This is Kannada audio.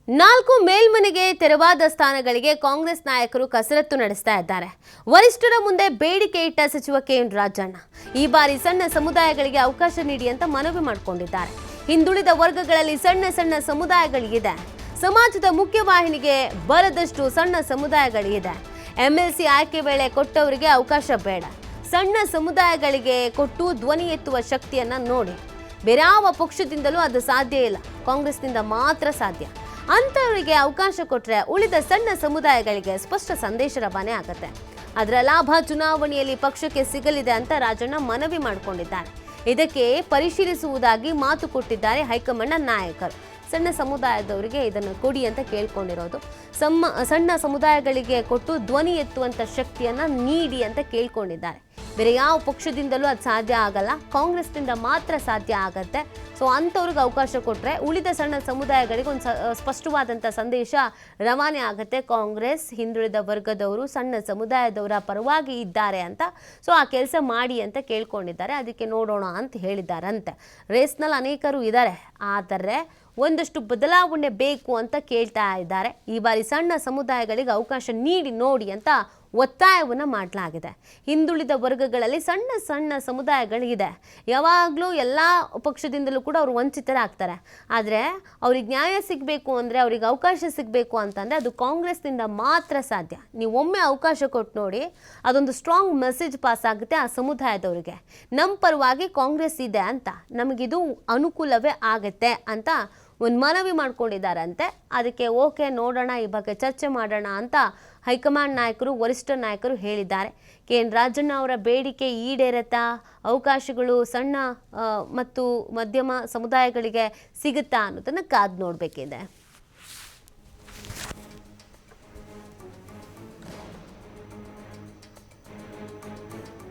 ನಾಲ್ಕು ಮೇಲ್ಮನೆಗೆ ತೆರವಾದ ಸ್ಥಾನಗಳಿಗೆ ಕಾಂಗ್ರೆಸ್ ನಾಯಕರು ಕಸರತ್ತು ನಡೆಸ್ತಾ ಇದ್ದಾರೆ. ವರಿಷ್ಠರ ಮುಂದೆ ಬೇಡಿಕೆ ಇಟ್ಟ ಸಚಿವ ಕೆಎನ್ ರಾಜಣ್ಣ ಈ ಬಾರಿ ಸಣ್ಣ ಸಮುದಾಯಗಳಿಗೆ ಅವಕಾಶ ನೀಡಿ ಅಂತ ಮನವಿ ಮಾಡಿಕೊಂಡಿದ್ದಾರೆ. ಹಿಂದುಳಿದ ವರ್ಗಗಳಲ್ಲಿ ಸಣ್ಣ ಸಮುದಾಯಗಳಿಗಿದೆ. ಸಮಾಜದ ಮುಖ್ಯವಾಹಿನಿಗೆ ಬರದಷ್ಟು ಸಣ್ಣ ಸಮುದಾಯಗಳಿದೆ. ಎಂಎಲ್ಸಿ ಆಯ್ಕೆ ವೇಳೆ ಕೊಟ್ಟವರಿಗೆ ಅವಕಾಶ ಬೇಡ. ಸಣ್ಣ ಸಮುದಾಯಗಳಿಗೆ ಕೊಟ್ಟು ಧ್ವನಿ ಎತ್ತುವ ಶಕ್ತಿಯನ್ನ ನೋಡಿ. ಬೇರೆ ಯಾವ ಪಕ್ಷದಿಂದಲೂ ಅದು ಸಾಧ್ಯ ಇಲ್ಲ, ಕಾಂಗ್ರೆಸ್ನಿಂದ ಮಾತ್ರ ಸಾಧ್ಯ. ಅಂತವರಿಗೆ ಅವಕಾಶ ಕೊಟ್ಟರೆ ಉಳಿದ ಸಣ್ಣ ಸಮುದಾಯಗಳಿಗೆ ಸ್ಪಷ್ಟ ಸಂದೇಶ ರವಾನೆ ಆಗುತ್ತೆ. ಅದರ ಲಾಭ ಚುನಾವಣೆಯಲ್ಲಿ ಪಕ್ಷಕ್ಕೆ ಸಿಗಲಿದೆ ಅಂತ ರಾಜಣ್ಣ ಮನವಿ ಮಾಡಿಕೊಂಡಿದ್ದಾರೆ. ಇದಕ್ಕೆ ಪರಿಶೀಲಿಸುವುದಾಗಿ ಮಾತು ಕೊಟ್ಟಿದ್ದಾರೆ ಹೈಕಮಾಂಡ್ ನಾಯಕರು. ಸಣ್ಣ ಸಮುದಾಯದವರಿಗೆ ಇದನ್ನು ಕೊಡಿ ಅಂತ ಕೇಳ್ಕೊಂಡಿರೋದು. ಸಣ್ಣ ಸಮುದಾಯಗಳಿಗೆ ಕೊಟ್ಟು ಧ್ವನಿ ಎತ್ತುವಂಥ ಶಕ್ತಿಯನ್ನ ನೀಡಿ ಅಂತ ಕೇಳ್ಕೊಂಡಿದ್ದಾರೆ. ಬೇರೆ ಯಾವ ಪಕ್ಷದಿಂದಲೂ ಅದು ಸಾಧ್ಯ ಆಗಲ್ಲ, ಕಾಂಗ್ರೆಸ್ನಿಂದ ಮಾತ್ರ ಸಾಧ್ಯ ಆಗತ್ತೆ. ಸೊ ಅಂಥವ್ರಿಗೆ ಅವಕಾಶ ಕೊಟ್ಟರೆ ಉಳಿದ ಸಣ್ಣ ಸಮುದಾಯಗಳಿಗೆ ಒಂದು ಸ್ಪಷ್ಟವಾದಂಥ ಸಂದೇಶ ರವಾನೆ ಆಗುತ್ತೆ. ಕಾಂಗ್ರೆಸ್ ಹಿಂದುಳಿದ ವರ್ಗದವರು ಸಣ್ಣ ಸಮುದಾಯದವರ ಪರವಾಗಿ ಇದ್ದಾರೆ ಅಂತ. ಸೊ ಆ ಕೆಲಸ ಮಾಡಿ ಅಂತ ಕೇಳ್ಕೊಂಡಿದ್ದಾರೆ. ಅದಕ್ಕೆ ನೋಡೋಣ ಅಂತ ಹೇಳಿದ್ದಾರಂತೆ. ರೇಸ್ನಲ್ಲಿ ಅನೇಕರು ಇದ್ದಾರೆ, ಆದರೆ ಒಂದಷ್ಟು ಬದಲಾವಣೆ ಬೇಕು ಅಂತ ಕೇಳ್ತಾ ಇದ್ದಾರೆ. ಈ ಬಾರಿ ಸಣ್ಣ ಸಮುದಾಯಗಳಿಗೆ ಅವಕಾಶ ನೀಡಿ ನೋಡಿ ಅಂತ ಒತ್ತಾಯವನ್ನು ಮಾಡಲಾಗಿದೆ. ಹಿಂದುಳಿದ ವರ್ಗಗಳಲ್ಲಿ ಸಣ್ಣ ಸಮುದಾಯಗಳಿದೆ. ಯಾವಾಗಲೂ ಎಲ್ಲ ಪಕ್ಷದಿಂದಲೂ ಕೂಡ ಅವರು ವಂಚಿತರಾಗ್ತಾರೆ. ಆದರೆ ಅವ್ರಿಗೆ ನ್ಯಾಯ ಸಿಗಬೇಕು ಅಂದರೆ, ಅವ್ರಿಗೆ ಅವಕಾಶ ಸಿಗಬೇಕು ಅಂತಂದರೆ ಅದು ಕಾಂಗ್ರೆಸ್ನಿಂದ ಮಾತ್ರ ಸಾಧ್ಯ. ನೀವು ಒಮ್ಮೆ ಅವಕಾಶ ಕೊಟ್ಟು ನೋಡಿ, ಅದೊಂದು ಸ್ಟ್ರಾಂಗ್ ಮೆಸೇಜ್ ಪಾಸ್ ಆಗುತ್ತೆ ಆ ಸಮುದಾಯದವರಿಗೆ. ನಮ್ಮ ಪರವಾಗಿ ಕಾಂಗ್ರೆಸ್ ಇದೆ ಅಂತ, ನಮಗಿದು ಅನುಕೂಲವೇ ಆಗುತ್ತೆ ಅಂತ ಒಂದು ಮನವಿ ಮಾಡ್ಕೊಂಡಿದ್ದಾರಂತೆ. ಅದಕ್ಕೆ ಓಕೆ, ನೋಡೋಣ, ಈ ಬಗ್ಗೆ ಚರ್ಚೆ ಮಾಡೋಣ ಅಂತ ಹೈಕಮಾಂಡ್ ನಾಯಕರು, ವರಿಷ್ಠ ನಾಯಕರು ಹೇಳಿದ್ದಾರೆ. ಕೆಎನ್ ರಾಜಣ್ಣ ಅವರ ಬೇಡಿಕೆ ಈಡೇರತ್ತಾ? ಅವಕಾಶಗಳು ಸಣ್ಣ ಮತ್ತು ಮಧ್ಯಮ ಸಮುದಾಯಗಳಿಗೆ ಸಿಗುತ್ತಾ ಅನ್ನೋದನ್ನು ಕಾದು ನೋಡಬೇಕಿದೆ.